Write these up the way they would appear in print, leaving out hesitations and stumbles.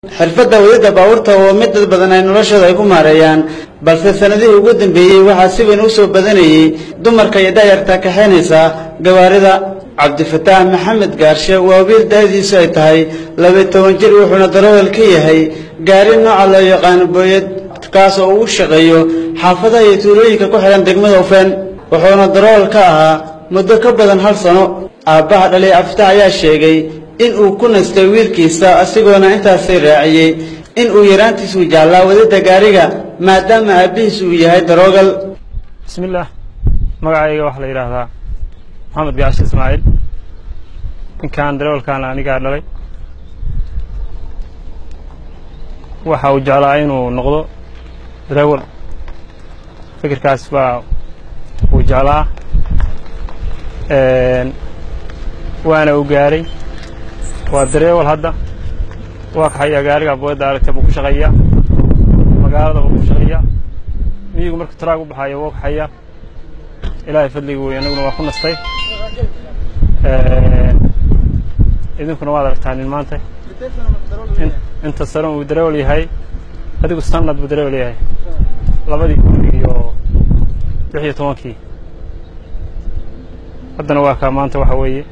xirfadda wadida baabuurta oo mid dad badan ay noloshooda ay ku maareeyaan balse sanadihii ugu dambeeyay waxaa si weyn u soo badanayay dumarka iyo da'yarta kaxeynaysa gawaarida cabdifataax maxamed gaarshe waa wiil da'diisu ay tahay 12 jir wuxuuna darawal ka yahay gaari nooca loo yaqaan booyad kaas oo uu shaqeeyo xaafadaha iyo tuulooyinka ku xiran degmada Ufeen wuxuuna darawal ka ahaa muddo ka badan 1 sano aabaha dhalay Cabdifataax ayaa sheegay in uu ku nastay wiilkiisa asigoona intaas raaciyay in uu yaraantiisu jeclaa wadida gaariga maadaama aabihiisu uu yahay darawal bismillaah magacayga waxa la yiraahdaa Maxamed Gaashi Ismaaciil inkaan darawalkaan aniga dhalay waxa uu jeclaa inuu noqdo darawal fikirkaas baa uu jeclaa waana u gaaray waa darawal hadda waa kaxaya gaariga booda aragtay buu ku shaqeeyaa magaalada buu ku shaqeeyaa miyigu markuu taraag u baxayo waa kaxaya ilaahay fadliga weeyna anaguna waa ku nastay idinkuna waad aragtaan maanta inta sano uu darawal yahay adigu sanad buu darawal yahay 2016 haddana waa ka maanta waxa weeye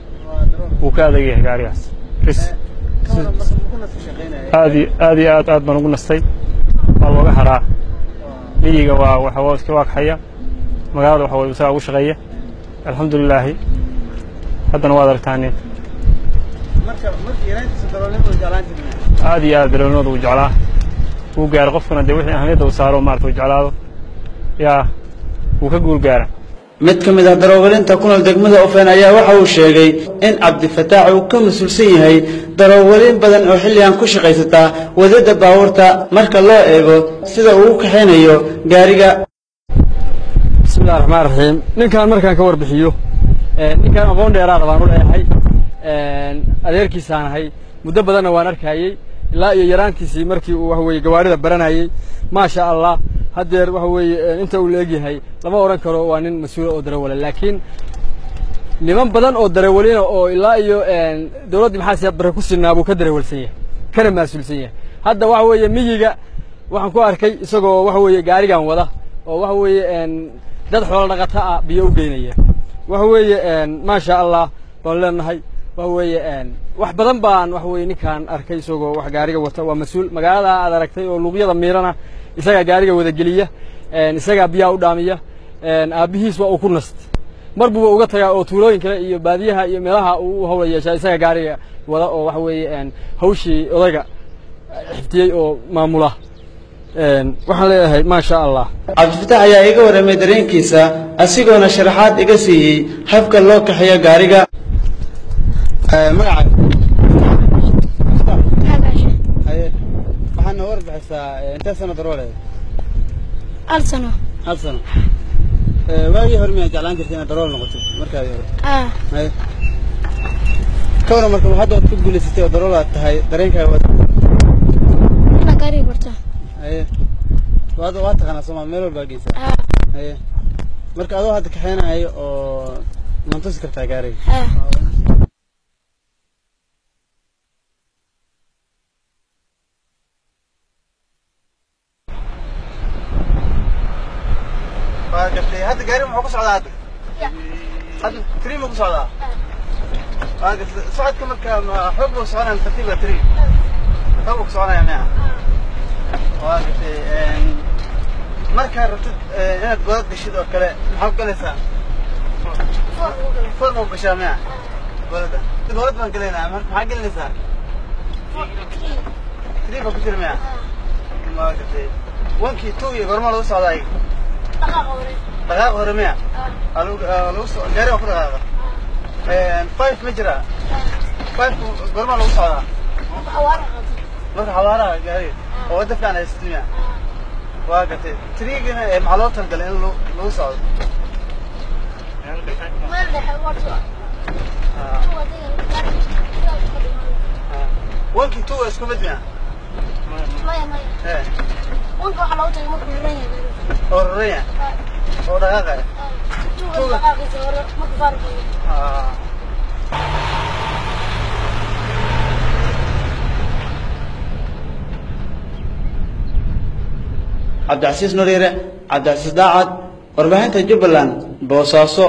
uu ka adag yahay gaarigaas aad baan ugu nastay waa looga haraa miyiga waa waxa waa kaxaya magaalada waxa way ugu shaqeeya alxamdulillaah haddana waad aragtaan marka yaraantiisa darawalnimadu jeclaan darawalnimadu uu jeclaa uu gaar qofkana de wixii ahmiyada uu saaro maartay jeclaado yaa uu ka guul gaara mid ka mid ah darawaliinta ku nool degmada Ufeen ayaa waxa uu sheegay in Cabdifataax uu ka mas'uulsan yahay darawaliin badan oo xilliyan ku shaqeysata wadada baabuurta marka loo eego sida uu ka xeenayo gaariga bismillaahir rahmaanir rahiim ninkan markaan ka warbixiyo ninkan aqoon dheeraad baan u leeyahay adeerkiisaan ahay muddo badan waan arkayay ilaa iyo yaraantiisii markii uu wax weey gawaarida baranayay ma sha Allah hadeer waxa weeye inta uu leeyahay lama oran karo waa nin mas'uul oo darawal laakiin niman badan oo darawaliin oo ilaa iyo dawladda maxaa si bare ku sinaabu ka darawalsan yahay kana mas'uulsan yahay hadda waxa weeye miyiga waxaan ku arkay isagoo waxa weeye gaarigan wada oo waxa weeye dad xoolo dhaqata ah biyo u geynaya waxa weeye ma sha Allah baan leenahay waxa weeye wax badan baan waxa weeye ninkan arkay isagoo wax gaariga wata waa mas'uul magaalada aad aragtay oo luqyada miirana isaga gaariga wada geliya isaga biyo u dhaamiya aabihiis waa uu ku nast marbuba uga tagaa oo tuulooyin kale iyo baadiyaha iyo meelaha uu hawleeyaa isaga gaariga wada oo wax weeye hawshii odayga xiftiyay oo maamula waxaan leeyahay ma sha Allah Cabdifataax ayaa iga waramay dareenkiisa asigoona sharaxaad iga siiyay habka loo kaxeeyo gaariga magaca waxaan warbixisa inta sano darawal hal sano waagi hore ma jeclaan jirtay inaad darawal noqoto markaa hore kawna markaa hadda aad ku guuleysatay oo darawal aad tahay dareenkaaga waa gaari barta waa taqaanaa Soomaali meel walba geeysa marka adoo hadda kaxeenahay oo mantusi kartaa gaariga هذا قريب محوق صعدة هذا تريم محوق صعدة هذا صعد كم حب وصعدة ترتيبه تريم حب وصعدة يا جماعة وهذا مركز رتد هنا تقول بشيء ده كله محوق كنيسة فرق بشامع ولده تقول من كلنا محوق كنيسة تريم محوق تريمة ما قلت وانكي توي غرمة لو صعدة دقائق هرمية لو جاري أخذ هذا 5 مجرى 5 قرمة لو صعدة حوارة جاري ودفع عن الاستماع واقعت تريقنا معلومات القليل لو صعد وانكي تو اسكو بدنا مايا وانكو حلاوتك ممكن ريا ريا oo dhaqaaqay cabdicasiis nuriire cabdicasiis daacad warbaahinta Jubbaland boosaaso